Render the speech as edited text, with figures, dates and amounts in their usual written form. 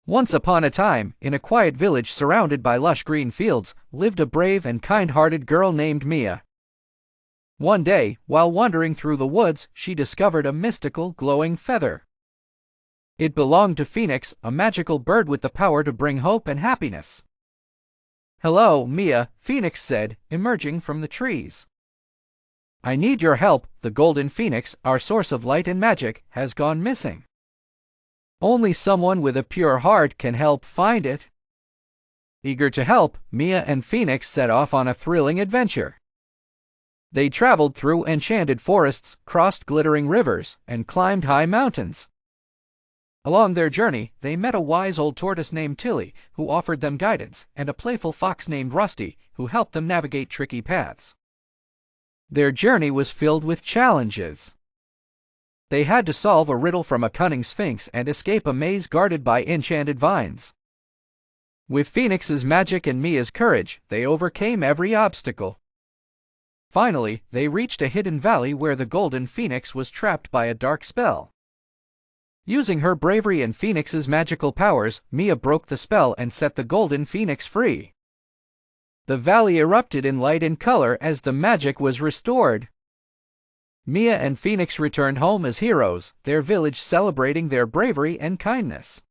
Once upon a time, in a quiet village surrounded by lush green fields, lived a brave and kind-hearted girl named Mia. One day, while wandering through the woods, she discovered a mystical, glowing feather. It belonged to Phoenix, a magical bird with the power to bring hope and happiness. "Hello, Mia," Phoenix said, emerging from the trees. "I need your help. The golden phoenix, our source of light and magic, has gone missing. Only someone with a pure heart can help find it." Eager to help, Mia and Phoenix set off on a thrilling adventure. They traveled through enchanted forests, crossed glittering rivers, and climbed high mountains. Along their journey, they met a wise old tortoise named Tilly, who offered them guidance, and a playful fox named Rusty, who helped them navigate tricky paths. Their journey was filled with challenges. They had to solve a riddle from a cunning sphinx and escape a maze guarded by enchanted vines. With Phoenix's magic and Mia's courage, they overcame every obstacle. Finally, they reached a hidden valley where the golden phoenix was trapped by a dark spell. Using her bravery and Phoenix's magical powers, Mia broke the spell and set the golden phoenix free. The valley erupted in light and color as the magic was restored. Mia and Phoenix returned home as heroes, their village celebrating their bravery and kindness.